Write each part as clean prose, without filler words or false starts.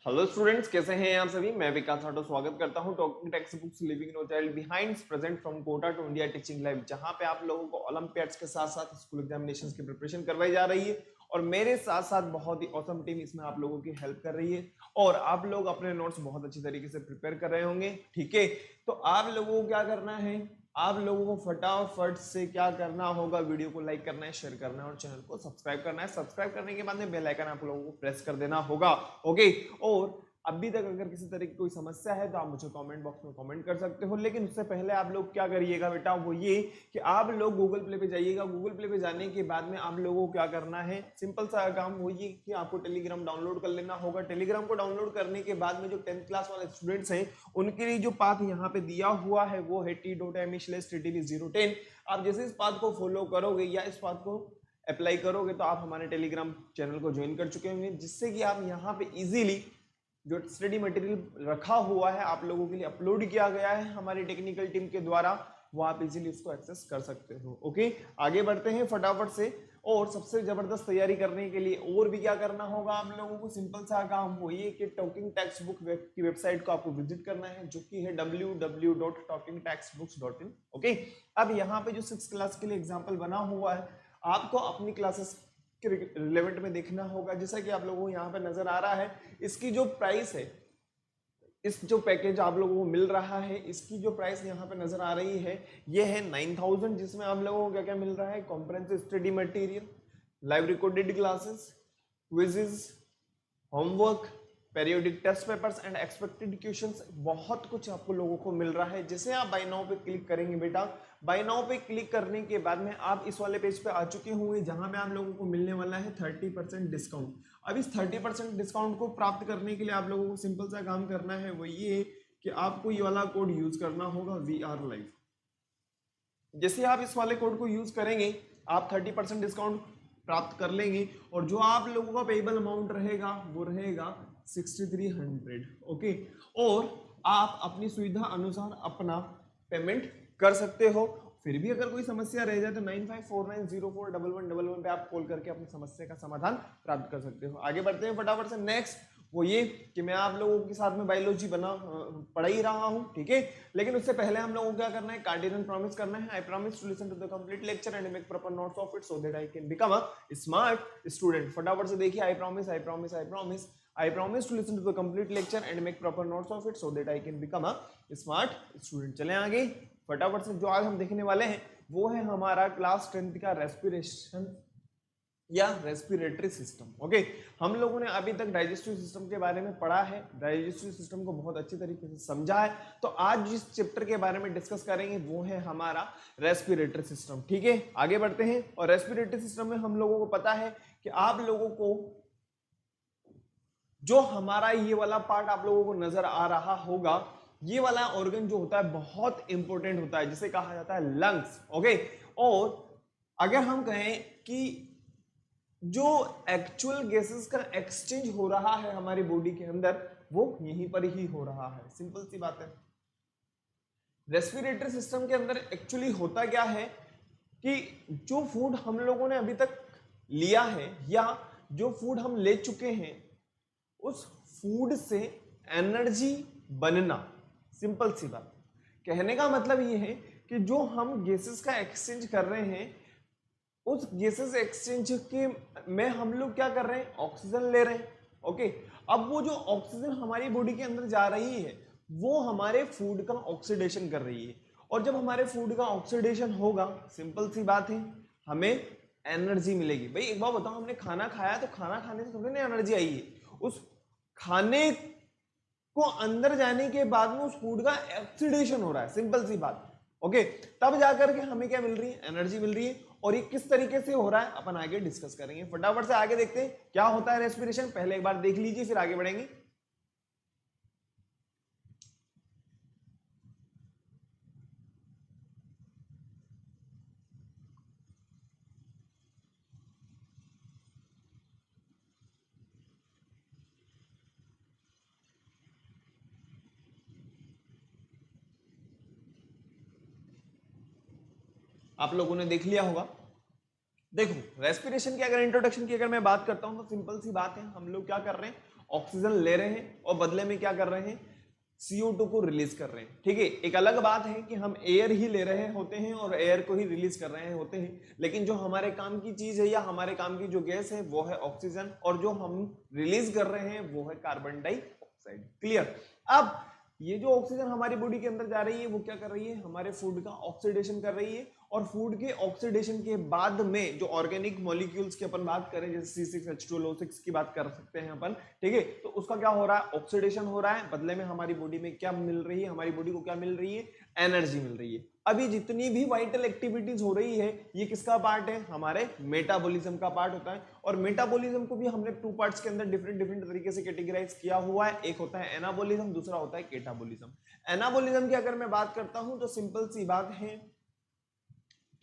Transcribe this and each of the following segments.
Hello students, कैसे हैं आप सभी। मैं विकास राठौर स्वागत करता हूं talking text books living no child behind present from Kota to India teaching live, जहां पे आप लोगों को ओलंपियाड्स के साथ साथ स्कूल एग्जामिनेशंस की प्रिपरेशन करवाई जा रही है और मेरे साथ साथ बहुत ही ऑसम टीम इसमें आप लोगों की हेल्प कर रही है और आप लोग अपने नोट्स बहुत अच्छी तरीके से प्रिपेयर कर रहे होंगे। ठीक है, तो आप लोगों को क्या करना है, आप लोगों को फटाफट से क्या करना होगा, वीडियो को लाइक करना है, शेयर करना है और चैनल को सब्सक्राइब करना है। सब्सक्राइब करने के बाद में बेल आइकन आप लोगों को प्रेस कर देना होगा। ओके, और अभी तक अगर किसी तरह की कोई समस्या है तो आप मुझे कमेंट बॉक्स में कमेंट कर सकते हो, लेकिन उससे पहले आप लोग क्या करिएगा बेटा, वो ये कि आप लोग गूगल प्ले पे जाइएगा। गूगल प्ले पे जाने के बाद में आप लोगों को क्या करना है, सिंपल सा काम वो ये कि आपको टेलीग्राम डाउनलोड कर लेना होगा। टेलीग्राम को डाउनलोड करने के बाद में जो 10th क्लास वाले स्टूडेंट्स हैं उनके लिए जो पाथ यहाँ पे दिया हुआ है वो है t.me/ttb010। आप जैसे इस पाथ को फॉलो करोगे या इस पाथ को अप्लाई करोगे तो आप हमारे टेलीग्राम चैनल को ज्वाइन कर चुके होंगे, जिससे कि आप यहाँ पे इजीली जो स्टडी मटेरियल रखा हुआ है आप लोगों के लिए अपलोड किया गया है हमारी टेक्निकल टीम के द्वारा, वो आप इजीली उसको एक्सेस कर सकते हो। ओके, आगे बढ़ते हैं फटाफट से। और सबसे जबरदस्त तैयारी करने के लिए और भी क्या करना होगा आप लोगों को, सिंपल सा काम हो ये कि टॉकिंग टेक्स्ट बुक की वेबसाइट को आपको विजिट करना है, जो कि है www.talkingtextbooks.in। ओके, अब यहाँ पे जो 6th क्लास के लिए एग्जाम्पल बना हुआ है आपको अपनी क्लासेस के रिलेवेंट में देखना होगा। जैसा कि आप लोगों को यहाँ पे नजर आ रहा है, इसकी जो प्राइस है, इस जो पैकेज आप लोगों को मिल रहा है इसकी जो प्राइस यहाँ पे नजर आ रही है ये है 9000, जिसमें आप लोगों को क्या क्या मिल रहा है, comprehensive study material, live recorded classes, quizzes, homework, periodic test papers and expected questions, बहुत कुछ आपको लोगों को मिल रहा है। जैसे आप बाय नाउ पे क्लिक करेंगे बेटा, बाय नाउ पे क्लिक करने के बाद में आप इस वाले पेज पे आ चुके होंगे जहां में आप लोगों को मिलने वाला है 30% डिस्काउंट। अब इस 30% डिस्काउंट को प्राप्त करने के लिए आप लोगों को सिंपल सा काम करना है, वो ये कि आपको ये वाला कोड यूज करना होगा VR लाइव। जैसे आप इस वाले कोड को यूज करेंगे आप 30% डिस्काउंट प्राप्त कर लेंगे और जो आप लोगों का पेबल अमाउंट रहेगा वो रहेगा 6300। ओके, और आप अपनी सुविधा अनुसार अपना पेमेंट कर सकते हो। फिर भी अगर कोई समस्या रह जाए तो 9549041111 पे आप कॉल करके अपनी समस्या का समाधान प्राप्त कर सकते हो। आगे बढ़ते हैं फटाफट से। नेक्स्ट वो ये कि मैं आप लोगों के साथ में बायोलॉजी पढ़ा ही रहा हूँ, ठीक है, लेकिन उससे पहले हम लोगों को क्या करना है, कार्डिनल प्रॉमिस करना है। I promise to listen to the complete lecture and make proper notes of it so that I can become a smart student. फटाफट से देखिए, I promise I promise I promise I promise to listen to the complete lecture and make proper notes of it so that I can become a smart student. चलें आगे फटाफट से। जो आज हम देखने वाले हैं वो है हमारा क्लास 10th का रेस्पिरेशन या रेस्पिरेटरी सिस्टम। ओके, हम लोगों ने अभी तक डाइजेस्टिव सिस्टम के बारे में पढ़ा है, डाइजेस्टिव सिस्टम को बहुत अच्छी तरीके से समझा है। तो आज जिस चैप्टर के बारे में डिस्कस करेंगे वो है हमारा रेस्पिरेटरी सिस्टम। ठीक है, आगे बढ़ते हैं। और रेस्पिरेटरी सिस्टम में हम लोगों को पता है कि आप लोगों को जो हमारा ये वाला पार्ट आप लोगों को नजर आ रहा होगा, ये वाला ऑर्गन जो होता है बहुत इंपॉर्टेंट होता है, जिसे कहा जाता है लंग्स। ओके, और अगर हम कहें कि जो एक्चुअल गैसेस का एक्सचेंज हो रहा है हमारी बॉडी के अंदर वो यहीं पर ही हो रहा है, सिंपल सी बात है। रेस्पिरेटरी सिस्टम के अंदर एक्चुअली होता क्या है कि जो फूड हम लोगों ने अभी तक लिया है या जो फूड हम ले चुके हैं उस फूड से एनर्जी बनना, सिंपल सी बात। कहने का मतलब ये है कि जो हम गैसेस का एक्सचेंज कर रहे हैं उस गैसेस एक्सचेंज के में हम लोग क्या कर रहे हैं, ऑक्सीजन ले रहे हैं। ओके, अब वो जो ऑक्सीजन हमारी बॉडी के अंदर जा रही है वो हमारे फूड का ऑक्सीडेशन कर रही है, और जब हमारे फूड का ऑक्सीडेशन होगा, सिंपल सी बात है, हमें एनर्जी मिलेगी। भाई एक बात बताओ, हमने खाना खाया तो खाना खाने से थोड़ी ना एनर्जी आई है, उस खाने को अंदर जाने के बाद में उस फूड का ऑक्सीडेशन हो रहा है, सिंपल सी बात। ओके, तब जाकर के हमें क्या मिल रही है, एनर्जी मिल रही है। और ये किस तरीके से हो रहा है अपन आगे डिस्कस करेंगे। फटाफट से आगे देखते हैं क्या होता है रेस्पिरेशन, पहले एक बार देख लीजिए फिर आगे बढ़ेंगे। आप लोगों ने देख लिया होगा। देखो, रेस्पिरेशन की अगर इंट्रोडक्शन की अगर मैं बात करता हूं तो सिंपल सी बात है, हम लोग क्या कर रहे हैं, ऑक्सीजन ले रहे हैं और बदले में क्या कर रहे हैं, CO2 को रिलीज कर रहे हैं। ठीक है, एक अलग बात है कि हम एयर ही ले रहे होते हैं और एयर को ही रिलीज कर रहे होते हैं, लेकिन जो हमारे काम की चीज है या हमारे काम की जो गैस है वो है ऑक्सीजन, और जो हम रिलीज कर रहे हैं वो है कार्बन डाइऑक्साइड। क्लियर। अब ये जो ऑक्सीजन हमारी बॉडी के अंदर जा रही है वो क्या कर रही है, हमारे फूड का ऑक्सीडेशन कर रही है, और फूड के ऑक्सीडेशन के बाद में जो ऑर्गेनिक मॉलिक्यूल्स की अपन बात करें, जैसे C6H12O6 की बात कर सकते हैं अपन, ठीक है, तो उसका क्या हो रहा है, ऑक्सीडेशन हो रहा है, बदले में हमारी बॉडी में क्या मिल रही है, हमारी बॉडी को क्या मिल रही है, एनर्जी मिल रही है। अभी जितनी भी वाइटल एक्टिविटीज हो रही है ये किसका पार्ट है, हमारे मेटाबॉलिज्म का पार्ट होता है। और मेटाबॉलिज्म को भी हमने टू पार्ट्स के अंदर डिफरेंट डिफरेंट तरीके से कैटेगराइज किया हुआ है, एक होता है एनाबॉलिज्म, दूसरा होता है केटाबॉलिज्म। एनाबॉलिज्म की अगर मैं बात करता हूं तो सिंपल सी बात है,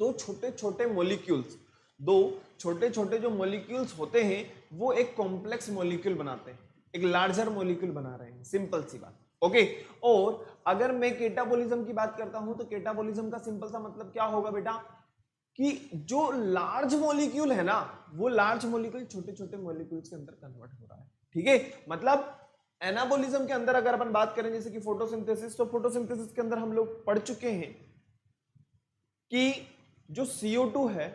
दो छोटे छोटे मॉलिक्यूल्स, दो छोटे छोटे जो मॉलिक्यूल्स होते हैं वो एक कॉम्प्लेक्स मॉलिक्यूल बनाते हैं, एक लार्जर मॉलिक्यूल बना रहे हैं, सिंपल सी बात। ओके, और अगर मैं केटाबॉलिज्म की बात करता हूं तो केटाबॉलिज्म का सिंपल सा मतलब क्या होगा बेटा, कि जो लार्ज मॉलिक्यूल है ना, वो लार्ज मॉलिक्यूल छोटे छोटे मॉलिक्यूल्स के अंदर कन्वर्ट हो रहा है। ठीक है, मतलब एनाबॉलिज्म के अंदर अगर अपन बात करें जैसे कि फोटोसिंथेसिस, तो फोटोसिंथेसिस के अंदर हम लोग पढ़ चुके हैं कि जो CO2 है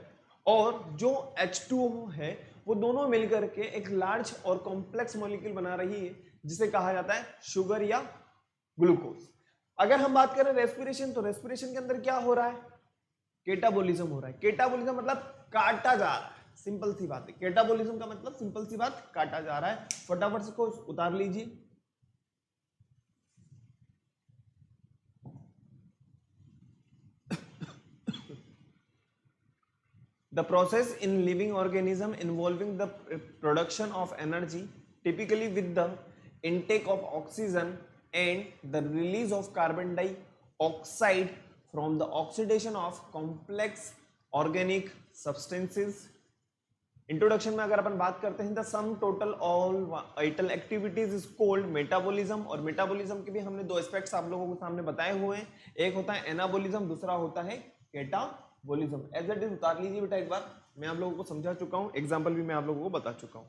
और जो H2O है वो दोनों मिलकर के एक लार्ज और कॉम्प्लेक्स मॉलिक्यूल बना रही है जिसे कहा जाता है शुगर या ग्लूकोज। अगर हम बात करें रेस्पिरेशन, तो रेस्पिरेशन के अंदर क्या हो रहा है, केटाबॉलिज्म हो रहा है। केटाबॉलिज्म मतलब काटा जा रहा है, सिंपल सी बात है। केटाबॉलिज्म का मतलब सिंपल सी बात, काटा जा रहा है। फटाफट से को उतार लीजिए। The process in living organism involving the production of energy, typically with the intake of oxygen and the release of carbon dioxide from the oxidation of complex organic substances. Introduction में अगर अपन बात करते हैं, the sum total all vital activities is cold metabolism. और metabolism के भी हमने दो एस्पेक्ट्स आप लोगों के सामने बताए हुए हैं, एक होता है एनाबॉलिज्म, दूसरा होता है केटाबॉलिज्म। एज इट इज उतार लीजिए बेटा, एक बार मैं आप लोगों को समझा चुका हूं, एग्जाम्पल भी मैं आप लोगों को बता चुका हूं।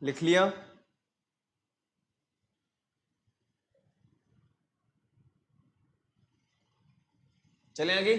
लिख लिया? चलें आगे,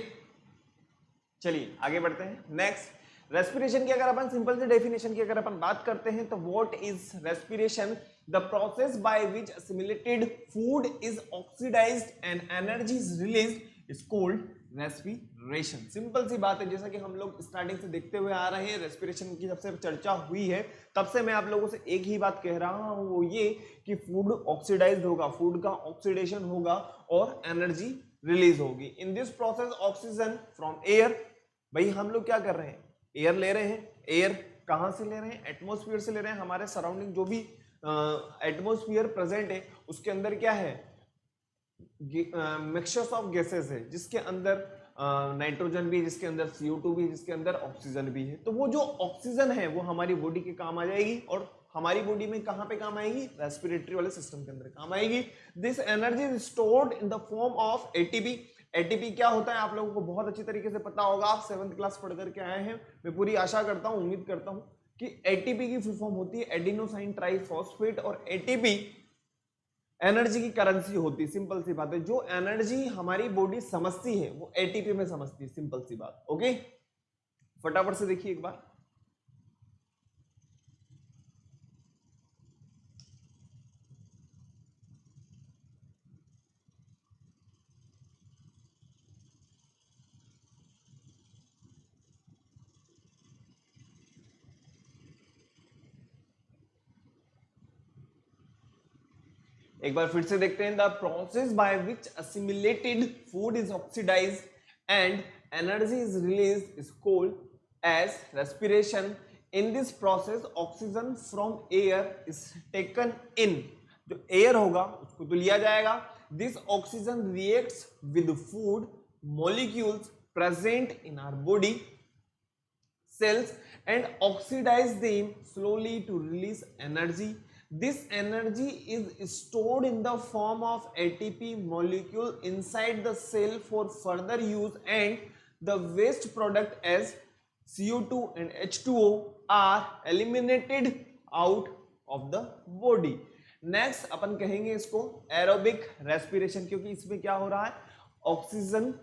चलिए आगे बढ़ते हैं। नेक्स्ट, रेस्पिरेशन की अगर अपन सिंपल से डेफिनेशन की अगर अपन बात करते हैं तो what is respiration, the process by which assimilated food is oxidized and energy is released is called respiration. Simple सी बात है, जैसा कि हम लोग स्टार्टिंग से देखते हुए आ रहे हैं, रेस्पिरेशन की जब से चर्चा हुई है तब से मैं आप लोगों से एक ही बात कह रहा हूं, वो ये कि फूड ऑक्सीडाइज्ड होगा, फूड का ऑक्सीडेशन होगा और एनर्जी रिलीज होगी। इन this process oxygen from air, भाई हम लोग क्या कर रहे हैं, एयर ले रहे हैं। एयर कहां से ले रहे हैं, एटमॉस्फेयर से ले रहे हैं। हमारे सराउंडिंग जो भी एटमॉस्फेयर प्रेजेंट है उसके अंदर क्या है, मिक्सचर्स ऑफ गैसेस है, जिसके अंदर नाइट्रोजन भी है, जिसके अंदर CO2 भी है, जिसके अंदर ऑक्सीजन भी है। तो वो जो ऑक्सीजन है वो हमारी बॉडी के काम आ जाएगी, और हमारी बॉडी में कहां पे काम आएगी, रेस्पिरेटरी वाले सिस्टम के अंदर काम आएगी। This energy is stored in the form of ATP। ATP क्या होता है आप लोगों को बहुत अच्छी तरीके से पता होगा, आप 7th क्लास पढ़ करके आए हैं। मैं पूरी आशा करता हूं, उम्मीद करता हूं कि एटीपी की फुल फॉर्म होती है एडिनोसाइन ट्राइफॉस्फेट। और एटीपी एनर्जी की करेंसी होती है, सिंपल सी बात है। जो एनर्जी हमारी बॉडी समझती है वो एटीपी में समझती है, सिंपल सी बात। ओके, फटाफट से देखिए एक बार। एक बार फिर से देखते हैं। The process by which assimilated food is oxidize and energy is release is called as respiration. In this process oxygen from air is taken in. जो एयर होगा उसको तो लिया जाएगा। This oxygen reacts with food molecules present in our body cells and oxidize them slowly to release energy. This energy is stored in the form of ATP molecule inside the cell for further use, and the waste product as CO2 and H2O are eliminated out of the body. Next अपन कहेंगे इसको aerobic respiration, क्योंकि इसमें क्या हो रहा है, oxygen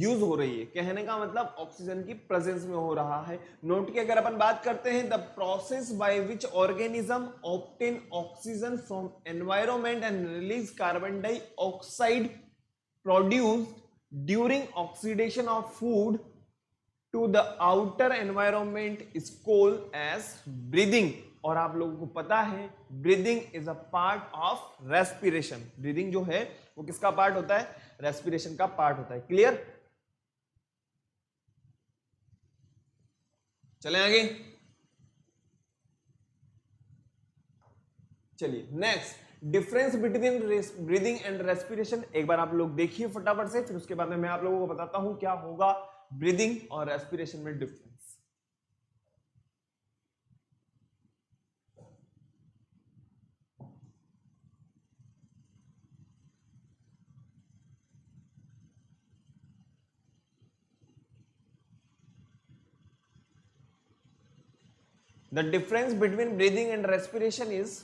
use हो रही है। कहने का मतलब ऑक्सीजन की प्रेजेंस में हो रहा है। नोट की अगर अपन बात करते हैं, the process by which organism obtain oxygen from environment and release carbon dioxide produced during oxidation of food to the outer environment is called as breathing. और आप लोगों को पता है breathing is a part of respiration. Breathing जो है वो किसका पार्ट होता है, रेस्पिरेशन का पार्ट होता है। क्लियर, चलें आगे। चलिए next, difference between breathing and respiration एक बार आप लोग देखिए फटाफट से, फिर उसके बाद में मैं आप लोगों को बताता हूं क्या होगा ब्रीदिंग और रेस्पिरेशन में difference. The difference between breathing and respiration is,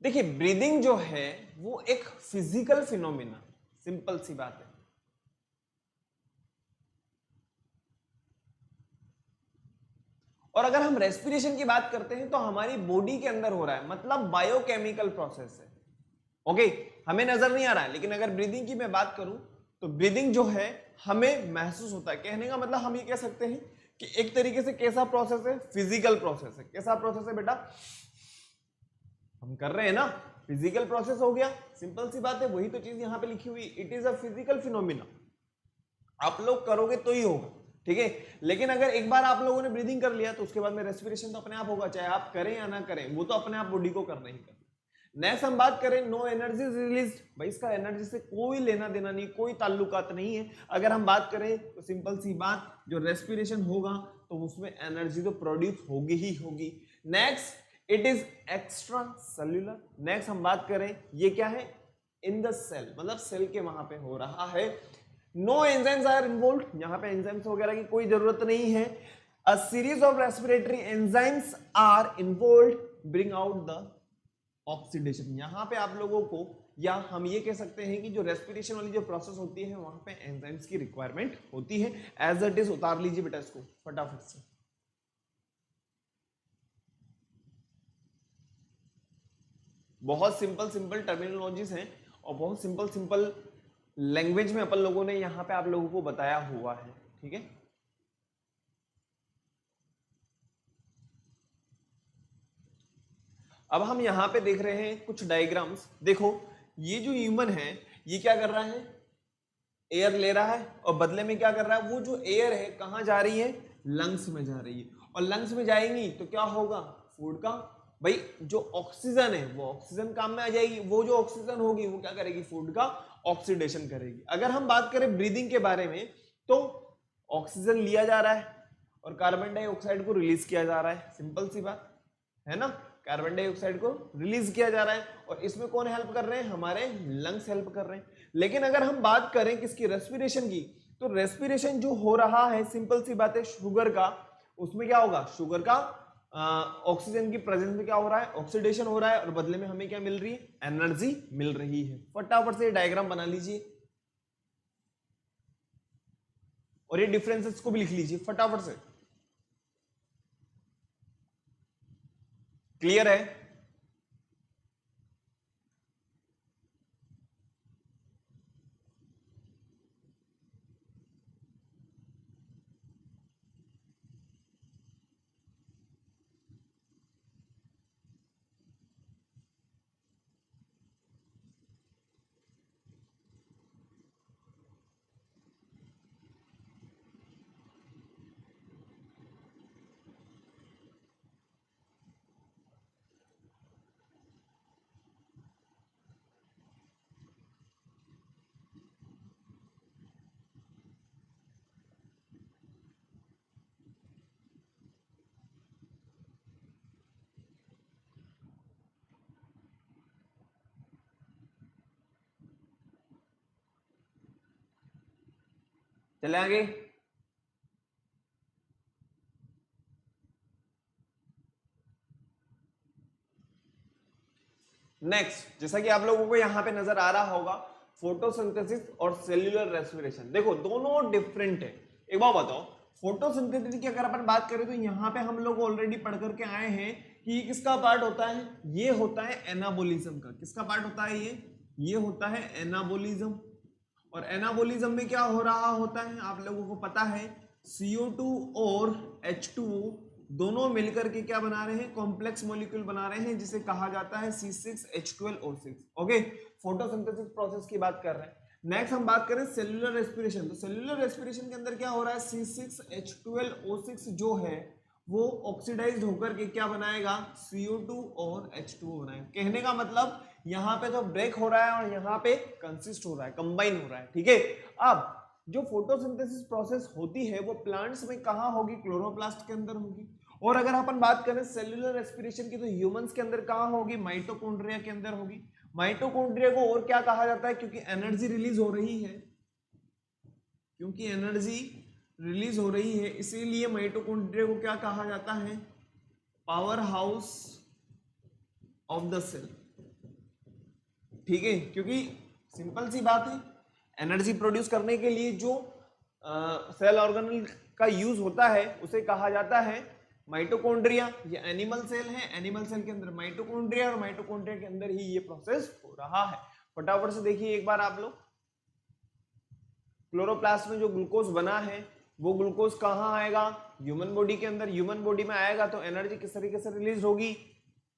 देखिए ब्रीदिंग जो है वो एक फिजिकल फिनोमिना, सिंपल सी बात है। और अगर हम रेस्पिरेशन की बात करते हैं तो हमारी बॉडी के अंदर हो रहा है, मतलब बायोकेमिकल प्रोसेस है। ओके, हमें नजर नहीं आ रहा है। लेकिन अगर ब्रीदिंग की मैं बात करूं तो ब्रीदिंग जो है हमें महसूस होता है। कहने का मतलब हम ये कह सकते हैं कि एक तरीके से कैसा प्रोसेस है, फिजिकल प्रोसेस है। कैसा प्रोसेस है बेटा, हम कर रहे हैं ना, फिजिकल प्रोसेस हो गया, सिंपल सी बात है। वही तो चीज यहां पे लिखी हुई, it is a physical phenomena. आप लोग करोगे तो ही होगा, ठीक है। लेकिन अगर एक बार आप लोगों ने ब्रीदिंग कर लिया तो उसके बाद में रेस्पिरेशन तो अपने आप होगा, चाहे आप करें या ना करें, वो तो अपने आप बॉडी को करना ही करना। नेक्स्ट हम बात करें, नो एनर्जी रिलीज। भाई इसका एनर्जी से कोई लेना देना नहीं, कोई ताल्लुकात नहीं है। अगर हम बात करें तो सिंपल सी बात, जो रेस्पिरेशन होगा तो उसमें एनर्जी तो प्रोड्यूस होगी ही होगी। Next, it is extra cellular. Next हम बात करें, ये क्या है, इन द सेल, मतलब सेल के वहां पे हो रहा है। नो एंजाइम्स आर इन्वॉल्व, यहां पे एंजाइम्स वगैरह की कोई जरूरत नहीं है। A series of respiratory enzymes are involve bring out the oxidation. यहां पे आप लोगों को, या हम ये कह सकते हैं कि जो रेस्पिरेशन वाली जो प्रोसेस होती है वहां पे एंजाइम्स की रिक्वायरमेंट होती है। एज इट इज उतार लीजिए बेटा इसको फटाफट से। बहुत सिंपल सिंपल टर्मिनोलॉजीज हैं और बहुत सिंपल सिंपल लैंग्वेज में अपन लोगों ने यहां पे आप लोगों को बताया हुआ है, ठीक है। अब हम यहां पे देख रहे हैं कुछ डायग्राम्स। देखो ये जो ह्यूमन है ये क्या कर रहा है, एयर ले रहा है और बदले में क्या कर रहा है, वो जो एयर है कहां जा रही है, लंग्स में जा रही है। और लंग्स में जाएंगी तो क्या होगा, फूड का, भाई जो ऑक्सीजन है वो ऑक्सीजन काम में आ जाएगी। वो जो ऑक्सीजन होगी वो क्या करेगी, फूड का ऑक्सीडेशन करेगी। अगर हम बात करें ब्रीदिंग के बारे में तो ऑक्सीजन लिया जा रहा है और कार्बन डाइऑक्साइड को रिलीज किया जा रहा है, सिंपल सी बात है ना। कार्बन डाइऑक्साइड को रिलीज किया जा रहा है और इसमें कौन हेल्प कर रहे हैं, हमारे लंग्स हेल्प कर रहे हैं। लेकिन अगर हम बात करें किसकी, रेस्पिरेशन की, तो रेस्पिरेशन जो हो रहा है सिंपल सी बात है शुगर का, उसमें क्या होगा, शुगर का ऑक्सीजन की प्रेजेंस में क्या हो रहा है, ऑक्सीडेशन हो रहा है, और बदले में हमें क्या मिल रही है, एनर्जी मिल रही है। फटाफट से डायग्राम बना लीजिए और ये डिफरेंसेस को भी लिख लीजिए फटाफट से। क्लियर है? चले आगे। नेक्स्ट, जैसा कि आप लोगों को यहां पे नजर आ रहा होगा, फोटोसिंथेसिस और सेल्यूलर रेस्पिरेशन, देखो दोनों डिफरेंट है। एक बात बताओ, फोटोसिंथेसिस की अगर अपन बात करें तो यहाँ पे हम लोग ऑलरेडी पढ़ करके आए हैं कि ये किसका पार्ट होता है, ये होता है एनाबोलिज्म का। किसका पार्ट होता है ये होता है एनाबोलिज्म। और एनाबोलिज्म में क्या हो रहा होता है आप लोगों को पता है, CO2 और H2O दोनों मिलकर के क्या बना रहे हैं, कॉम्प्लेक्स मॉलिक्यूल बना रहे हैं, जिसे कहा जाता है C6H12O6। ओके, फोटोसिंथेसिस प्रोसेस की बात कर रहे हैं। नेक्स्ट हम बात करें सेल्यूलर रेस्पिरेशन, तो सेल्यूलर रेस्पिरेशन के अंदर क्या हो रहा है, C6H12O6 जो है वो ऑक्सीडाइज्ड होकर के क्या बनाएगा, CO2 और H2O बनाएगा। कहने का मतलब यहाँ पे तो ब्रेक हो रहा है और यहाँ पे कंसिस्ट हो रहा है, कंबाइन हो रहा है। ठीक है, अब जो फोटोसिंथेसिस प्रोसेस होती है वो प्लांट्स में कहाँ होगी, क्लोरोप्लास्ट के अंदर होगी। और अगर अपन बात करें सेल्यूलर रेस्पिरेशन की तो ह्यूमंस के अंदर कहाँ होगी, माइटोकॉन्ड्रिया के अंदर होगी। माइटोकॉन्ड्रिया को और क्या कहा जाता है, क्योंकि एनर्जी रिलीज हो रही है, क्योंकि एनर्जी रिलीज हो रही है इसीलिए माइटोकॉन्ड्रिया को क्या कहा जाता है, power house of the cell. ठीक है, क्योंकि सिंपल सी बात है, एनर्जी प्रोड्यूस करने के लिए जो सेल ऑर्गेनल का यूज होता है उसे कहा जाता है माइटोकॉन्ड्रिया। ये एनिमल सेल है, एनिमल सेल के अंदर माइटोकॉन्ड्रिया, और माइटोकॉन्ड्रिया के अंदर ही ये प्रोसेस हो रहा है। फटाफट से देखिए एक बार आप लोग, क्लोरोप्लास्ट में जो ग्लूकोज बना है वो ग्लूकोज कहाँ आएगा, ह्यूमन बॉडी के अंदर। ह्यूमन बॉडी में आएगा तो एनर्जी किस तरीके से रिलीज होगी,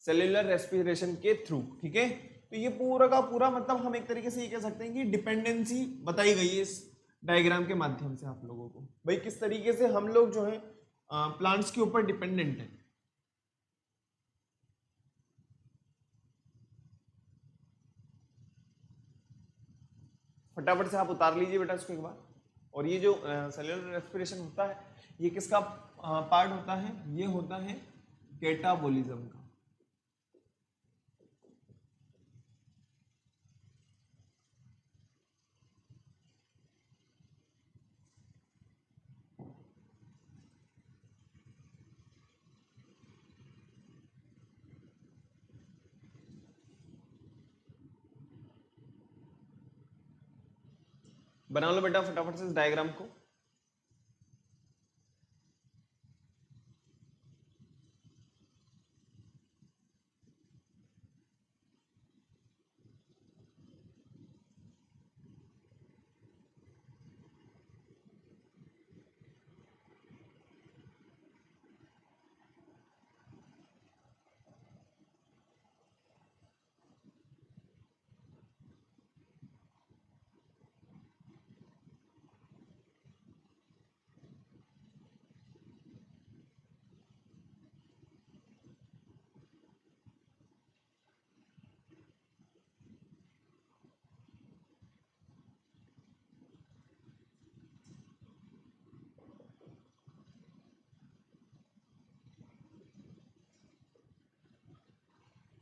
सेल्यूलर रेस्पिरेशन के थ्रू। ठीक है, तो ये पूरा का पूरा मतलब हम एक तरीके से ये कह सकते हैं कि डिपेंडेंसी बताई गई है इस डायग्राम के माध्यम से आप लोगों को, भाई किस तरीके से हम लोग जो है प्लांट्स के ऊपर डिपेंडेंट है। फटाफट से आप उतार लीजिए बेटा इसको एक बार। और ये जो सेल्यूलर रेस्पिरेशन होता है ये किसका पार्ट होता है, ये होता है कैटाबोलिज्म का। बना लो बेटा फटाफट से इस डायग्राम को।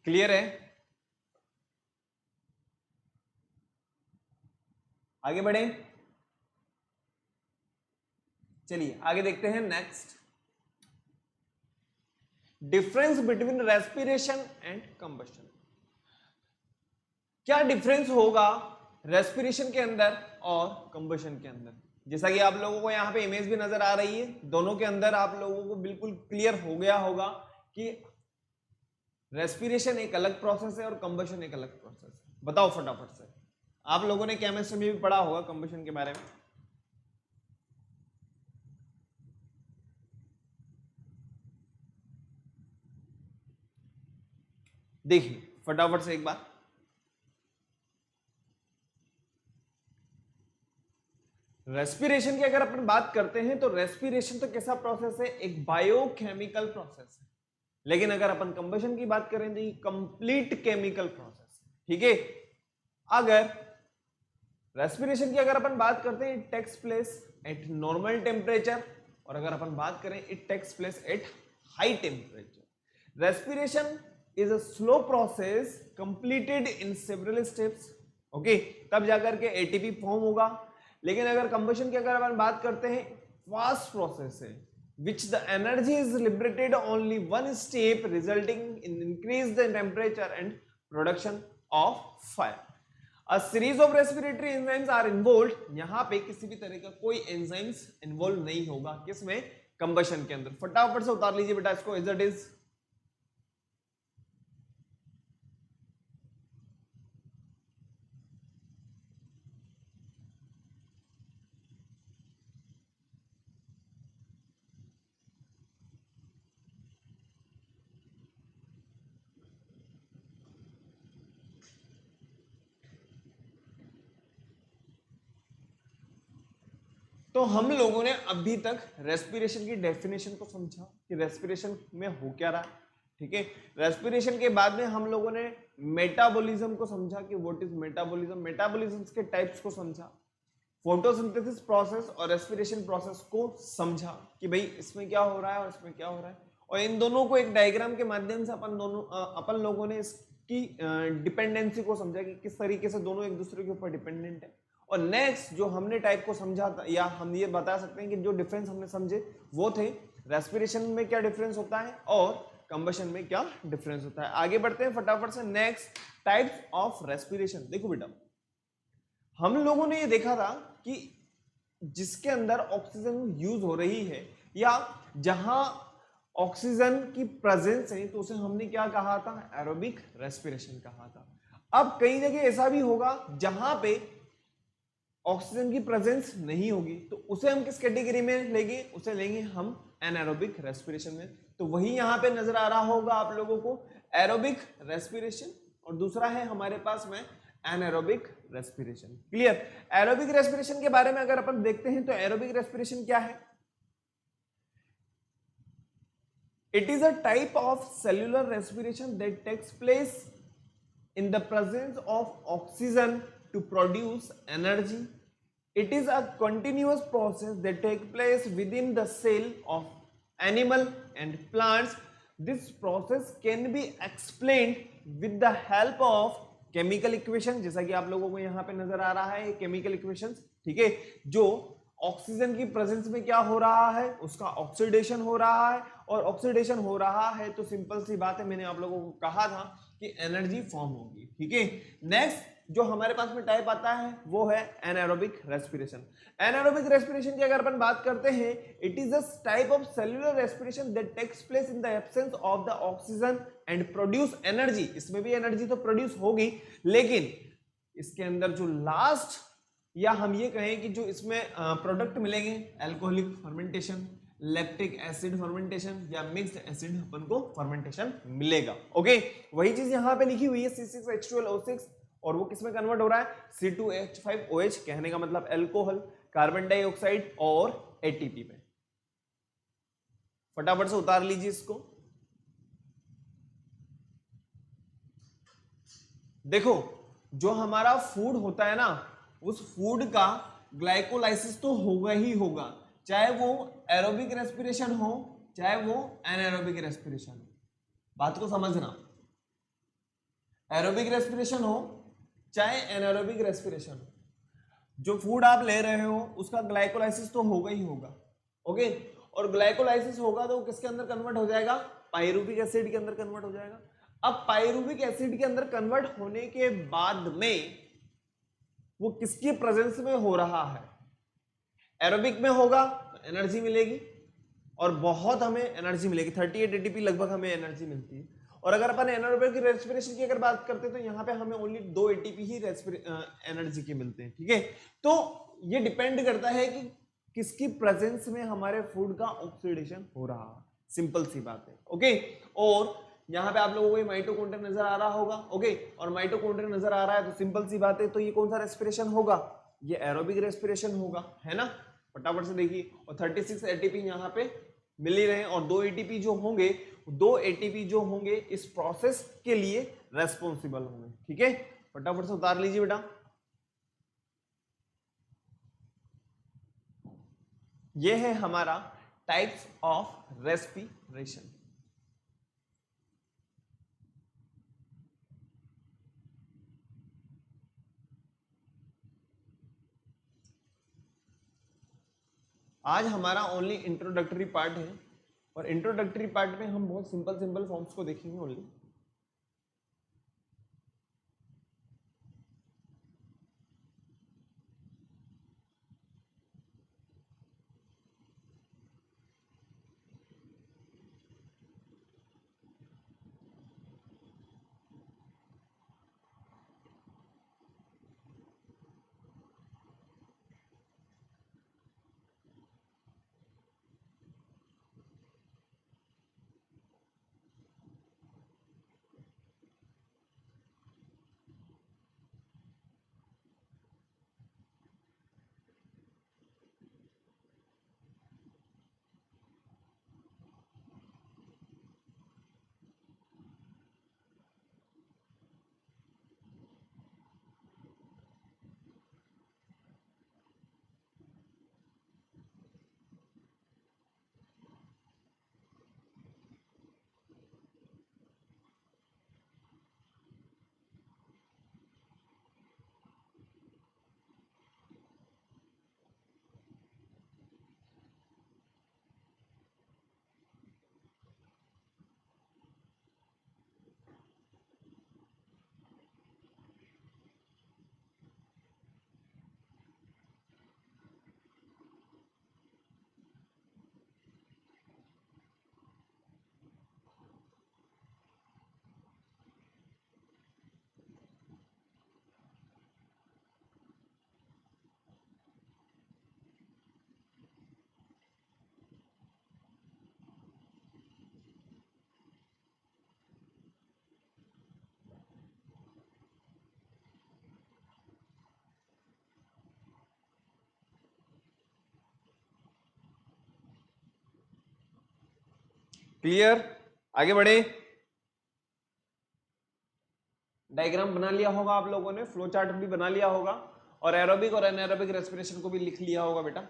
क्लियर है? आगे बढ़े, चलिए आगे देखते हैं। Next, difference between respiration and combustion. क्या डिफरेंस होगा रेस्पिरेशन के अंदर और कंबशन के अंदर? जैसा कि आप लोगों को यहाँ पे इमेज भी नजर आ रही है, दोनों के अंदर आप लोगों को बिल्कुल क्लियर हो गया होगा कि रेस्पिरेशन एक अलग प्रोसेस है और कंबशन एक अलग प्रोसेस है। बताओ फटाफट से, आप लोगों ने केमिस्ट्री में भी पढ़ा होगा कंबशन के बारे में। देखिए फटाफट से एक बार, रेस्पिरेशन की अगर अपन बात करते हैं तो रेस्पिरेशन तो कैसा प्रोसेस है, एक बायोकेमिकल प्रोसेस है। लेकिन अगर अपन कंबशन की बात करें तो ये कंप्लीट केमिकल प्रोसेस है, ठीक है। अगर रेस्पिरेशन की अगर अपन बात करते हैं, it takes place at normal temperature, और अगर अपन बात करें it takes place at high temperature. Respiration is a slow process completed in several steps, okay, तब जाकर के एटीपी फॉर्म होगा। लेकिन अगर कंबशन की अगर अपन बात करते हैं, फास्ट प्रोसेस है which the energy is liberated only one step resulting in increase the temperature and production of fire. A series of respiratory enzymes are involved. यहां पे किसी भी तरह का कोई एंजाइम्स इन्वॉल्व नहीं होगा, किसमें? कंबशन के अंदर। फटाफट से उतार लीजिए बेटा इसको एज इट इज। तो हम लोगों ने अभी तक रेस्पिरेशन की डेफिनेशन को समझा कि रेस्पिरेशन में हो क्या रहा है, ठीक है। रेस्पिरेशन के बाद में हम लोगों ने मेटाबॉलिज्म को समझा कि व्हाट इज मेटाबॉलिज्म, मेटाबॉलिज्म के टाइप्स को समझा, फोटोसिंथेसिस प्रोसेस और रेस्पिरेशन प्रोसेस को समझा कि भाई इसमें क्या हो रहा है और इसमें क्या हो रहा है, और इन दोनों को एक डायग्राम के माध्यम से अपन लोगों ने इसकी डिपेंडेंसी को समझा कि किस तरीके से दोनों एक दूसरे के ऊपर डिपेंडेंट है। और नेक्स्ट जो हमने टाइप को समझा था, या हम ये बता सकते हैं कि जो डिफरेंस हमने समझे वो थे रेस्पिरेशन में क्या डिफरेंस होता है और कंबशन में क्या डिफरेंस होता है। आगे बढ़ते हैं फटाफट से, नेक्स्ट टाइप्स ऑफ रेस्पिरेशन। देखो बेटा, हम लोगों ने ये देखा था कि जिसके अंदर ऑक्सीजन यूज हो रही है या जहां ऑक्सीजन की प्रेजेंस है तो उसे हमने क्या कहा था, एरोबिक रेस्पिरेशन कहा था। अब कई जगह ऐसा भी होगा जहां पे ऑक्सीजन की प्रेजेंस नहीं होगी, तो उसे हम किस कैटेगरी में लेंगे, उसे लेंगे हम एनारोबिक रेस्पिरेशन में। तो वही यहां पे नजर आ रहा होगा आप लोगों को, एरोबिक रेस्पिरेशन, और दूसरा है हमारे पास में anaerobic respiration. Clear? Aerobic respiration के बारे में अगर अपन देखते हैं तो एरोबिक रेस्पिरेशन क्या है? It is a type of cellular respiration that takes place in the presence of oxygen to produce energy. It is a continuous process that takes place within the cell of animal and plants. This process can be explained with the help of chemical equation, जैसा कि आप लोगों को यहाँ पे नजर आ रहा है chemical equations, ठीक है, जो ऑक्सीजन की प्रेजेंस में क्या हो रहा है, उसका ऑक्सीडेशन हो रहा है, और ऑक्सीडेशन हो रहा है तो सिंपल सी बात है, मैंने आप लोगों को कहा था कि एनर्जी फॉर्म होगी, ठीक है। नेक्स्ट जो हमारे पास में टाइप आता है वो है एनारोबिक रेस्पिरेशन। एनारोबिक रेस्पिरेशन की अगर अपन बात करते हैं, it is a type of cellular respiration that takes place in the absence of the oxygen and produce energy. इसमें भी एनर्जी तो प्रोड्यूस होगी, लेकिन इसके अंदर जो लास्ट, या हम ये कहें कि जो इसमें प्रोडक्ट मिलेंगे, alcoholic fermentation, lactic acid fermentation या मिक्स्ड एसिड अपन को फर्मेंटेशन मिलेगा। ओके, वही चीज यहां पे लिखी हुई है C6H12O6, और वो किसमें कन्वर्ट हो रहा है, C2H5OH, कहने का मतलब अल्कोहल, कार्बन डाइऑक्साइड और एटीपी में। फटाफट से उतार लीजिए इसको। देखो, जो हमारा फूड होता है ना, उस फूड का ग्लाइकोलाइसिस तो होगा ही होगा, चाहे वो एरोबिक रेस्पिरेशन हो चाहे वो एनारोबिक रेस्पिरेशन हो। बात को समझना, एरोबिक रेस्पिरेशन हो चाहे एनारोबिक रेस्पिरेशन हो, जो फूड आप ले रहे हो उसका ग्लाइकोलाइसिस तो होगा ही होगा। ओके, और ग्लाइकोलाइसिस होगा तो किसके अंदर कन्वर्ट हो जाएगा, पाइरुविक एसिड के अंदर कन्वर्ट हो जाएगा। अब पाइरुविक एसिड के अंदर कन्वर्ट होने के बाद में वो किसकी प्रेजेंस में हो रहा है, एरोबिक में होगा तो एनर्जी मिलेगी और बहुत हमें एनर्जी मिलेगी, 38 एटीपी लगभग हमें एनर्जी मिलती है। और अगर अपन एनारोबिक रेस्पिरेशन की अगर बात करते हैं तो यहाँ पे हमें ओनली 2 एटीपी ही एनर्जी के मिलते हैं, ठीक है। तो ये डिपेंड करता है कि किसकी प्रेजेंस में हमारे फूड का ऑक्सीडेशन हो रहा है, सिंपल सी बात है, ओके। और यहाँ पे आप लोगों को माइटोकॉन्ड्रिया नजर आ रहा होगा, ओके, और माइटोकॉन्ड्रिया नजर आ रहा है तो सिंपल सी बात है, तो ये कौन सा रेस्पिरेशन होगा, ये एरोबिक रेस्पिरेशन होगा, है ना। फटाफट से देखिए, और 36 एटीपी यहाँ पे मिल ही रहे हैं, और 2 एटीपी जो होंगे, 2 एटीपी जो होंगे इस प्रोसेस के लिए रेस्पॉन्सिबल होंगे, ठीक है। फटाफट से उतार लीजिए बेटा। ये है हमारा टाइप्स ऑफ रेस्पिरेशन। आज हमारा ओनली इंट्रोडक्टरी पार्ट है, और इंट्रोडक्टरी पार्ट में हम बहुत सिंपल सिंपल फॉर्म्स को देखेंगे ओनली। क्लियर, आगे बढ़े। डायग्राम बना लिया होगा आप लोगों ने, फ्लो चार्ट भी बना लिया होगा, और एरोबिक और एनारोबिक रेस्पिरेशन को भी लिख लिया होगा बेटा।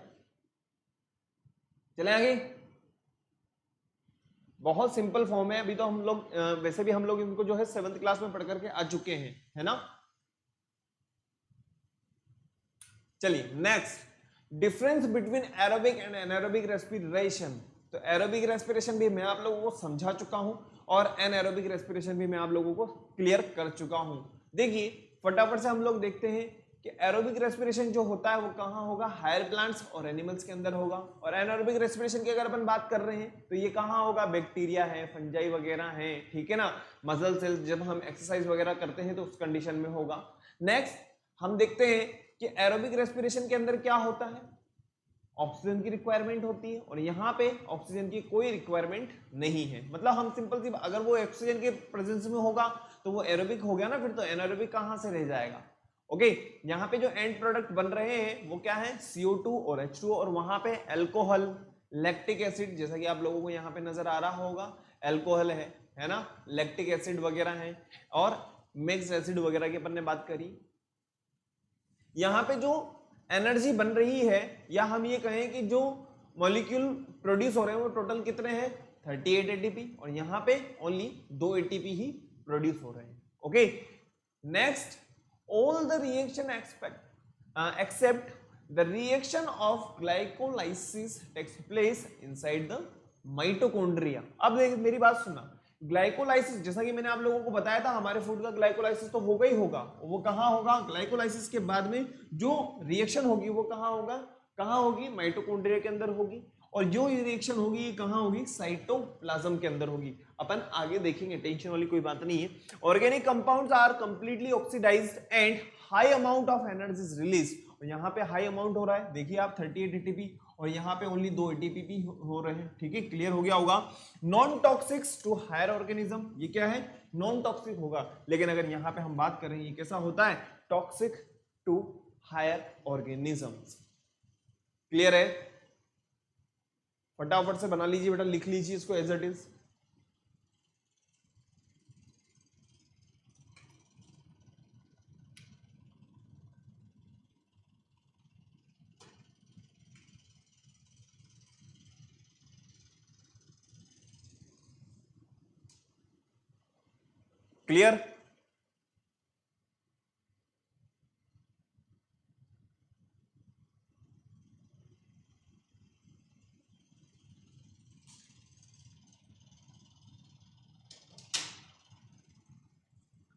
चले आगे। बहुत सिंपल फॉर्म है, अभी तो हम लोग वैसे भी हम लोग इनको जो है 7th क्लास में पढ़ करके आ चुके हैं, है ना। चलिए next, difference between aerobic and anaerobic respiration. तो एरोबिक रेस्पिरेशन भी मैं आप लोगों को समझा चुका हूं, और एनारोबिक रेस्पिरेशन भी मैं आप लोगों को क्लियर कर चुका हूं। देखिए फटाफट से हम लोग देखते हैं कि एरोबिक रेस्पिरेशन जो होता है वो कहाँ होगा, हायर प्लांट्स और एनिमल्स के अंदर होगा। और एनारोबिक रेस्पिरेशन की अगर अपन बात कर रहे हैं तो ये कहाँ होगा, बैक्टीरिया है, फंजाई वगैरह है, ठीक है ना, मसल सेल्स, जब हम एक्सरसाइज वगैरह करते हैं तो उस कंडीशन में होगा। नेक्स्ट हम देखते हैं कि एरोबिक रेस्पिरेशन के अंदर क्या होता है, ऑक्सीजन की रिक्वायरमेंट होती है, और यहाँ पे ऑक्सीजन की कोई रिक्वायरमेंट नहीं है। मतलब हम सिंपल सी, अगर वो ऑक्सीजन के प्रेजेंस में होगा तो वो एरोबिक हो गया ना, फिर तो एनारोबिक कहाँ से रह जाएगा। ओके, यहाँ पे जो एंड प्रोडक्ट बन रहे हैं वो क्या है, CO2 और H2O, और वहां पे अल्कोहल, लैक्टिक एसिड, जैसा कि आप लोगों को यहाँ पे नजर आ रहा होगा, अल्कोहल है ना, लैक्टिक एसिड वगैरह है, और मिक्स एसिड वगैरह की अपन ने बात करी। यहाँ पे जो एनर्जी बन रही है, या हम ये कहें कि जो मॉलिक्यूल प्रोड्यूस हो रहे हैं वो टोटल कितने हैं, 38 एटीपी, और यहाँ पे ओनली 2 एटीपी ही प्रोड्यूस हो रहे हैं। Okay, next, all the reaction except the reaction of glycolysis takes place inside the mitochondria. अब देख मेरी बात सुनना, ग्लाइकोलाइसिस जैसा कि मैंने आप लोगों को बताया था, हमारे फूड का ग्लाइकोलाइसिस तो होगा ही होगा। वो कहाँ होगा? ग्लाइकोलाइसिस के बाद में जो रिएक्शन होगी वो कहाँ होगा? कहाँ होगी? माइटोकॉन्ड्रिया के अंदर होगी। और जो रिएक्शन होगी ये कहाँ होगी? साइटोप्लाज्म के अंदर होगी। अपन आगे देखेंगे, टेंशन वाली कोई बात नहीं है। Organic compounds are completely oxidised and high amount of energy is release. और यहाँ पे हाई अमाउंट हो रहा है, देखिए आप 38 एटीपी, और यहाँ पे ओनली 2 एटीपी भी हो रहे हैं। ठीक है, क्लियर हो गया होगा। Non toxics to higher organism, ये क्या है? नॉन टॉक्सिक होगा। लेकिन अगर यहाँ पे हम बात करें ये कैसा होता है? Toxic to higher organisms. Clear है? फटाफट से बना लीजिए बेटा, लिख लीजिए इसको एज इट इज। क्लियर?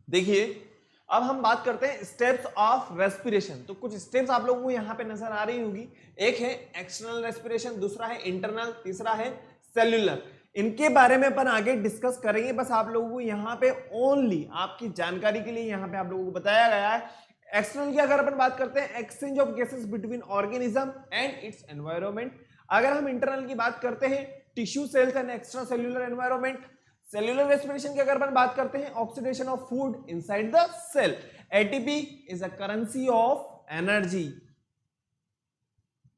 देखिए अब हम बात करते हैं स्टेप्स ऑफ रेस्पिरेशन। तो कुछ स्टेप्स आप लोगों को यहां पे नजर आ रही होगी। एक है एक्सटर्नल रेस्पिरेशन, दूसरा है इंटरनल, तीसरा है सेल्यूलर। इनके बारे में अपन आगे डिस्कस करेंगे। बस आप लोगों को यहाँ पे ओनली आपकी जानकारी के लिए यहाँ पे आप लोगों को बताया गया है। एक्सटर्नल की अगर अपन बात करते हैं, exchange of gases between organism and its environment. अगर हम इंटरनल की बात करते हैं, tissue cells and extra cellular environment. Cellular respiration की अगर अपन बात करते हैं, oxidation of food inside the cell. ATP is a currency of energy,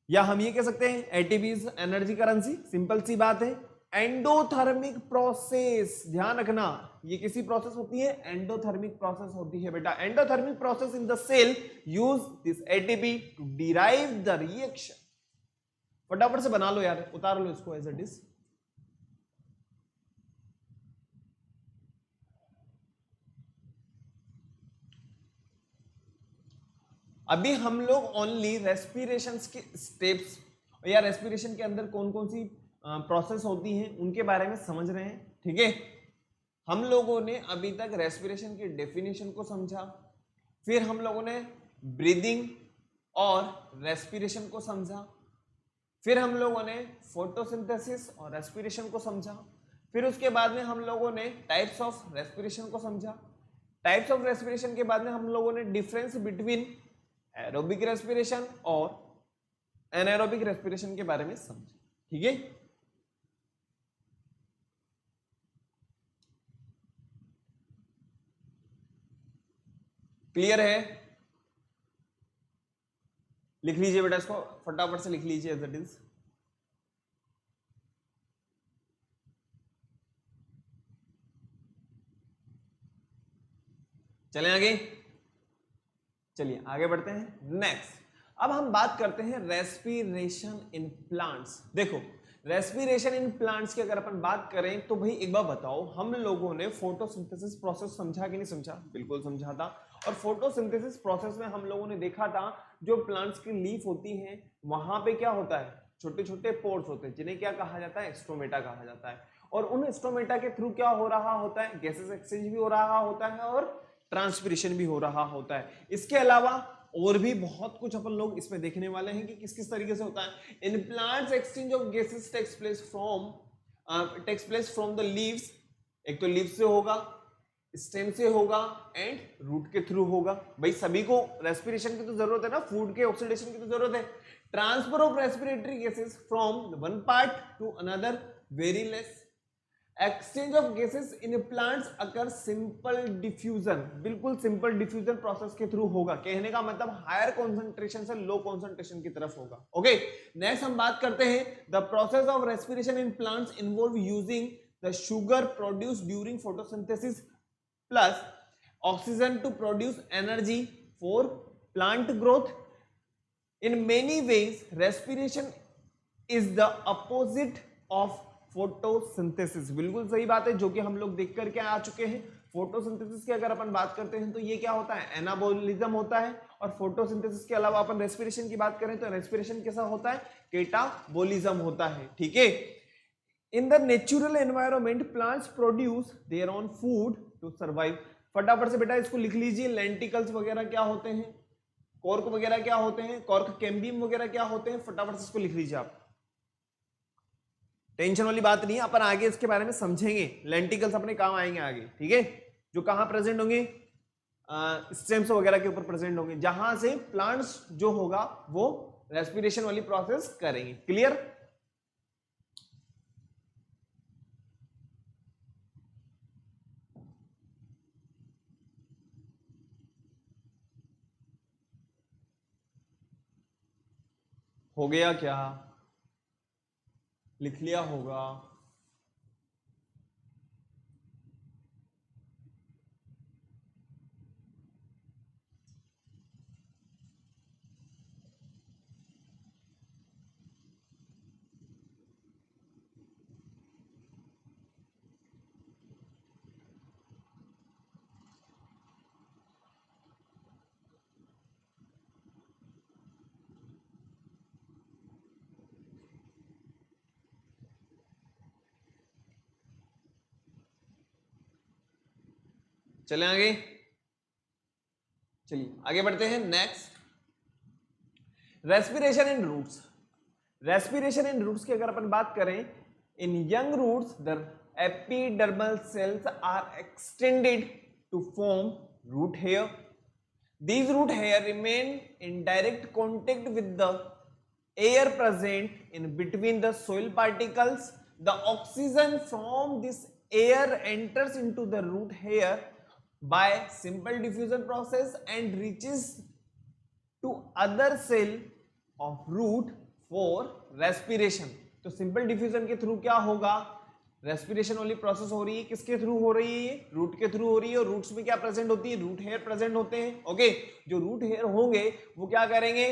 या हम ये कह सकते हैं ATP is energy currency. Simple सी बात है। एंडोथर्मिक प्रोसेस, ध्यान रखना ये किसी प्रोसेस होती है? एंडोथर्मिक प्रोसेस होती है बेटा। Endothermic process in the cell use this ATP to derive the reaction. फटाफट से बना लो यार, उतार लो इसको एज इट इज। अभी हम लोग ओनली रेस्पिरेशन के स्टेप्स या रेस्पिरेशन के अंदर कौन कौन सी प्रोसेस होती हैं उनके बारे में समझ रहे हैं। ठीक है, हम लोगों ने अभी तक रेस्पिरेशन की डेफिनेशन को समझा, फिर हम लोगों ने ब्रीदिंग और रेस्पिरेशन को समझा, फिर हम लोगों ने फोटोसिंथेसिस और रेस्पिरेशन को समझा, फिर उसके बाद में हम लोगों ने टाइप्स ऑफ रेस्पिरेशन को समझा। टाइप्स ऑफ रेस्पिरेशन के बाद में हम लोगों ने डिफरेंस बिटवीन एरोबिक रेस्पिरेशन और एनाएरोबिक रेस्पिरेशन के बारे में समझा। ठीक है, क्लियर है? लिख लीजिए बेटा इसको, फटाफट से लिख लीजिए एज इट इज। चलें आगे, चलिए आगे बढ़ते हैं। नेक्स्ट अब हम बात करते हैं रेस्पिरेशन इन प्लांट्स। देखो रेस्पिरेशन इन प्लांट्स की अगर अपन बात करें तो भाई एक बार बताओ, हम लोगों ने फोटोसिंथेसिस प्रोसेस समझा कि नहीं समझा? बिल्कुल समझा था। और फोटोसिंथेसिस प्रोसेस में हम लोगों ने देखा था जो प्लांट्स की लीफ होती है वहां पे क्या होता है? छोटे छोटे पोर्स होते हैं जिन्हें क्या कहा जाता है? स्टोमेटा कहा जाता है। और उन स्टोमेटा के थ्रू क्या हो रहा होता है? गैसेस एक्सचेंज भी हो रहा होता है और ट्रांसपिरेशन भी हो रहा होता है। इसके अलावा और भी बहुत कुछ अपन लोग इसमें देखने वाले हैं कि किस किस तरीके से होता है। In plants exchange of gases takes place from the leaves. एक तो लीव्स से होगा, स्टेम से होगा एंड रूट के थ्रू होगा। भाई सभी को रेस्पिरेशन की तो जरूरत है ना, फूड के ऑक्सीडेशन की तो जरूरत है। Transfer of respiratory gases from one part two another very less. Exchange of gases in plants occur simple diffusion, बिल्कुल सिंपल डिफ्यूजन प्रोसेस के थ्रू होगा। कहने का मतलब हायर कॉन्सेंट्रेशन से लो कॉन्सेंट्रेशन की तरफ होगा। ओके, नेक्स्ट हम बात करते हैं the process of respiration in plants involve using the sugar produce during photosynthesis plus oxygen to produce energy for plant growth. In many ways respiration is the opposite of photosynthesis. बिल्कुल सही बात है, जो कि हम लोग देख करके आ चुके हैं। फोटोसिंथेसिस की अगर अपन बात करते हैं तो ये क्या होता है? एनाबॉलिज्म होता है। और फोटोसिंथेसिस के अलावा अपन रेस्पिरेशन की बात करें तो रेस्पिरेशन कैसा होता है, कैटाबोलिज्म होता है, ठीक है। In the natural environment plants produce their own food to survive. फटाफट से बेटा इसको लिख लीजिए, लेंटिकल्स वगैरह क्या होते हैं, कॉर्क वगैरह क्या होते हैं, कॉर्क कैम्बियम वगैरह क्या होते हैं, फटाफट से इसको लिख लीजिए आप। टेंशन वाली बात नहीं है, अपन आगे इसके बारे में समझेंगे, लेंटिकल्स अपने काम आएंगे आगे, ठीक है। जो कहां प्रेजेंट होंगे, स्टेम्स वगैरह के ऊपर प्रेजेंट होंगे, जहां से प्लांट्स जो होगा वो रेस्पिरेशन वाली प्रोसेस करेंगे। क्लियर? हो गया क्या? लिख लिया होगा। चलें आगे, चलिए आगे बढ़ते हैं। Next, respiration in roots. Respiration in roots की अगर अपन बात करें, in young roots the epidermal cells are extended to form root hair. These root hair remain in direct contact with the air present in between the soil particles. The oxygen from this air enters into the root hair by simple diffusion process and reaches to other cell of root for respiration. तो simple diffusion के through क्या होगा, respiration वाली process हो रही है, किसके through हो रही है, रूट के थ्रू हो रही है। और रूट्स में क्या प्रेजेंट होती है, रूट हेयर प्रेजेंट होते हैं। ओके, जो रूट हेयर होंगे वो क्या करेंगे,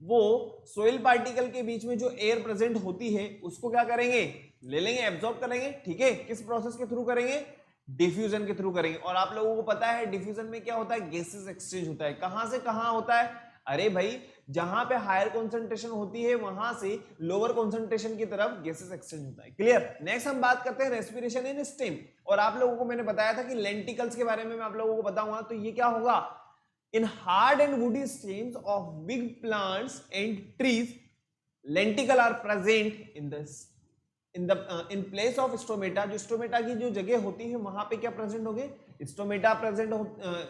वो सोइल पार्टिकल के बीच में जो एयर प्रेजेंट होती है उसको क्या करेंगे, ले लेंगे, एब्जॉर्ब करेंगे, ठीक है। किस प्रोसेस के थ्रू करेंगे, डिफ्यूजन के थ्रू करेंगे। और आप लोगों को पता है डिफ्यूजन में क्या होता है, गैसेस एक्सचेंज होता है। कहां से कहां होता है, अरे भाई जहां पे हायर कंसंट्रेशन होती है वहां से लोअर कंसंट्रेशन की तरफ गैसेस एक्सचेंज होता है। क्लियर? नेक्स्ट हम बात करते हैं रेस्पिरेशन इन स्टेम। और आप लोगों को मैंने बताया था कि लेंटिकल्स के बारे में मैं आप लोगों को बताऊंगा, तो ये क्या होगा, in hard and woody stems of big plants and trees lenticel are present in place of stomata. जो स्टोमेटा की जो जगह होती है वहां पे क्या प्रेजेंट होंगे, स्टोमेटा प्रेजेंट हो,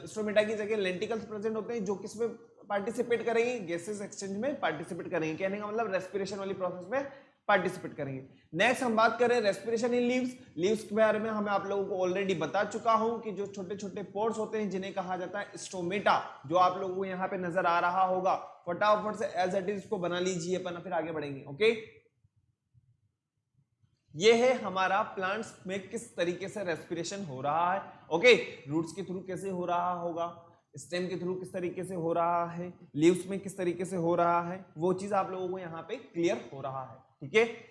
स्टोमेटा की जगह लेंटिकल्स प्रेजेंट होते हैं, जो किसमें पार्टिसिपेट करेंगे, गैसेस एक्सचेंज में पार्टिसिपेट करेंगे। कहने का मतलब रेस्पिरेशन वाली प्रोसेस में पार्टिसिपेट करेंगे। नेक्स्ट हम बात करें रेस्पिरेशन इन लीव्स। लीव्स के बारे में हमें आप लोगों को ऑलरेडी बता चुका हूं कि जो छोटे छोटे पोर्स होते हैं जिन्हें कहा जाता है स्टोमेटा, जो आप लोगों को यहाँ पे नजर आ रहा होगा। फटाफट से एज इट इज इसको बना लीजिए, अपन फिर आगे बढ़ेंगे। ओके, ये है हमारा प्लांट्स में किस तरीके से रेस्पिरेशन हो रहा है। ओके, रूट्स के थ्रू कैसे हो रहा होगा, स्टेम के थ्रू किस तरीके से हो रहा है, लीव्स में किस तरीके से हो रहा है, वो चीज आप लोगों को यहाँ पे क्लियर हो रहा है, ठीक है।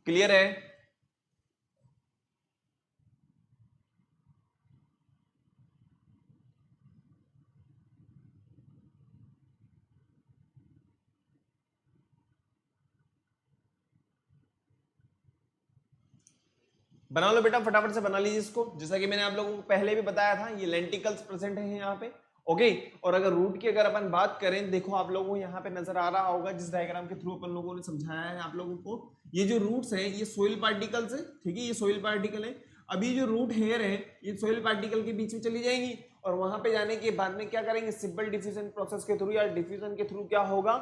क्लियर है? बना लो बेटा, फटाफट से बना लीजिए इसको। जैसा कि मैंने आप लोगों को पहले भी बताया था, ये लेंटिकल्स प्रेजेंट है यहाँ पे। ओके, और अगर रूट की अगर अपन बात करें, देखो आप लोगों को यहाँ पे नजर आ रहा होगा जिस डायग्राम के थ्रू अपन लोगों ने समझाया है आप लोगों को, ये जो रूट्स है ये सोइल पार्टिकल्स है, ठीक है, ये सोइल पार्टिकल है। अभी जो रूट हेयर है ये सोइल पार्टिकल के बीच में चली जाएंगी और वहां पे जाने के बाद में क्या करेंगे, सिंपल डिफ्यूजन प्रोसेस के थ्रू या डिफ्यूजन के थ्रू क्या होगा,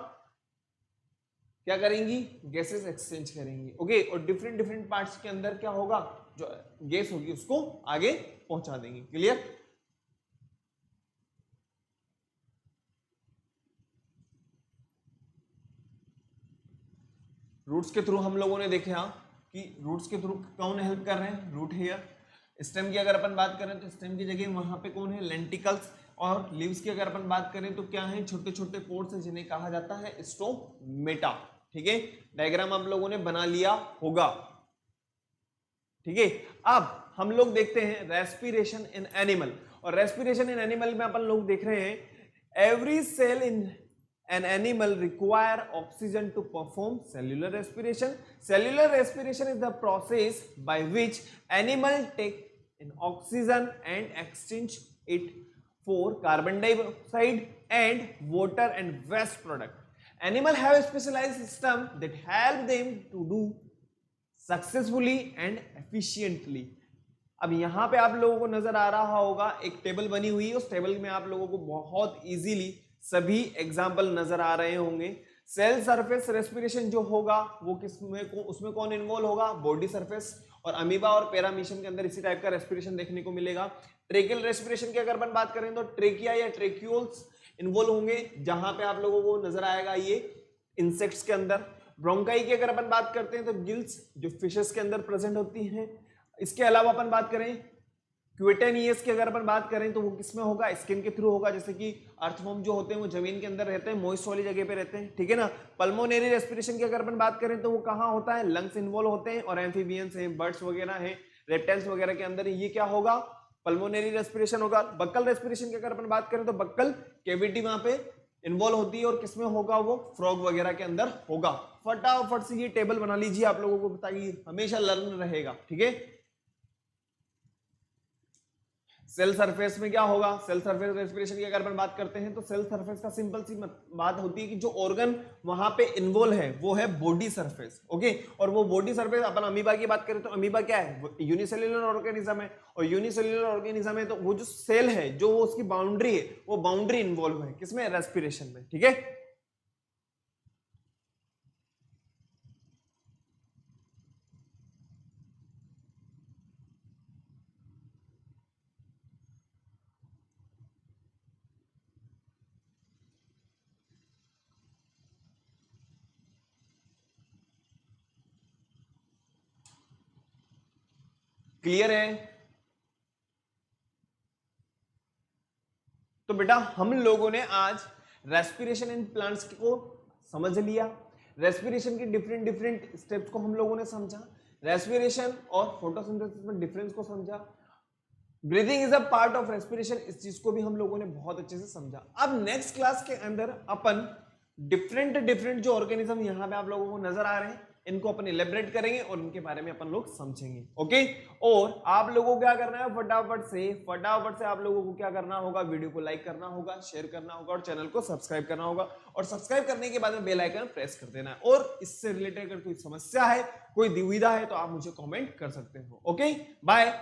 क्या करेंगी, गैसेस एक्सचेंज करेंगी। ओके, और डिफरेंट डिफरेंट पार्ट्स के अंदर क्या होगा, जो गैस होगी उसको आगे पहुंचा देंगे। क्लियर? रूट्स के थ्रू हम लोगों ने देखा कि रूट्स के थ्रू कौन हेल्प कर रहे हैं, रूट हेयर। स्टेम की अगर अपन बात करें तो स्टेम की जगह वहां पे कौन है, लेंटिकल्स। और लीव्स की अगर अपन बात करें तो क्या है, छोटे छोटे पोर्स है जिन्हें कहा जाता है स्टोमेटा। ठीक है, डायग्राम आप लोगों ने बना लिया होगा। ठीक है, अब हम लोग देखते हैं रेस्पिरेशन इन एनिमल। और रेस्पिरेशन इन एनिमल में अपन लोग देख रहे हैं every cell in an animal require oxygen to perform cellular respiration. Cellular respiration is the process by which animal take in oxygen and exchange it for carbon dioxide and water and waste product. Animal have a specialized system that help them to do successfully and efficiently. अब यहां पे आप लोगों को नजर आ रहा होगा एक टेबल बनी हुई है, उस टेबल में आप लोगों को बहुत इजीली सभी एग्जाम्पल नजर आ रहे होंगे। सेल सरफेस रेस्पिरेशन जो होगा वो उसमें कौन इन्वॉल्व होगा, बॉडी सरफेस। और अमीबा और पैरामीशियम के अंदर इसी टाइप का रेस्पिरेशन देखने को मिलेगा। ट्रेकियल रेस्पिरेशन की अगर अपन बात करें तो ट्रेकिया या ट्रेक्यूल्स इन्वॉल्व होंगे, जहां पे आप लोगों को नजर आएगा ये इंसेक्ट्स के अंदर। ब्रोंकाई की अगर अपन बात करते हैं तो गिल्स जो फिशेस के अंदर प्रेजेंट होती हैं। इसके अलावा अपन बात करें क्यूटेनियस की अगर अपन बात करें तो वो किसमें होगा, स्किन के थ्रू होगा। जैसे कि अर्थवर्म जो होते हैं वो जमीन के अंदर रहते हैं, मॉइस्ट वाली जगह पे रहते हैं। ठीक है ना। पल्मोनरी रेस्पिरेशन की अगर अपन बात करें तो वो कहाँ होता है, लंग्स इन्वॉल्व होते हैं। और एम्फीबियंस हैं, बर्ड्स वगैरह हैं, रेप्टाइल्स वगैरह के अंदर ये क्या होगा, पल्मोनरी रेस्पिरेशन होगा। बक्कल रेस्पिरेशन की अगर अपन बात करें तो बक्कल कैविटी वहां पे इन्वॉल्व होती है और किसमें होगा, वो फ्रॉग वगैरह के अंदर होगा। फटाफट से ये टेबल बना लीजिए, आप लोगों को बताइए, हमेशा लर्न रहेगा। ठीक है। सेल सरफेस में क्या होगा, सेल सरफेस रेस्पिरेशन की अगर अपन बात करते हैं तो सेल सरफेस का सिंपल सी बात होती है कि जो ऑर्गन वहां पे इन्वॉल्व है वो है बॉडी सरफेस। ओके, और वो बॉडी सरफेस अपन अमीबा की बात करें तो अमीबा क्या है, यूनिसेल्युलर ऑर्गेनिज्म है। और यूनिसेल्युलर ऑर्गेनिज्म है तो वो जो सेल है, जो वो उसकी बाउंड्री है, वो बाउंड्री इन्वॉल्व है किसमें, रेस्पिरेशन में। ठीक है। क्लियर है। तो बेटा हम लोगों ने आज रेस्पिरेशन इन प्लांट्स को समझ लिया। रेस्पिरेशन की डिफरेंट डिफरेंट स्टेप्स को हम लोगों ने समझा। रेस्पिरेशन और फोटोसिंथेसिस में डिफरेंस को समझा। Breathing is a part of respiration, इस चीज को भी हम लोगों ने बहुत अच्छे से समझा। अब नेक्स्ट क्लास के अंदर अपन डिफरेंट डिफरेंट जो ऑर्गेनिज्म यहाँ पे आप लोगों को नजर आ रहे हैं इनको अपन इलेबरेट करेंगे और इनके बारे में अपन लोग समझेंगे। ओके, और आप लोगों को क्या करना है, फटाफट से आप लोगों को क्या करना होगा, वीडियो को लाइक करना होगा, शेयर करना होगा और चैनल को सब्सक्राइब करना होगा। और सब्सक्राइब करने के बाद में बेल आइकन प्रेस कर देना है। और इससे रिलेटेड अगर कोई समस्या है, कोई दुविधा है तो आप मुझे कॉमेंट कर सकते हो। Okay, bye.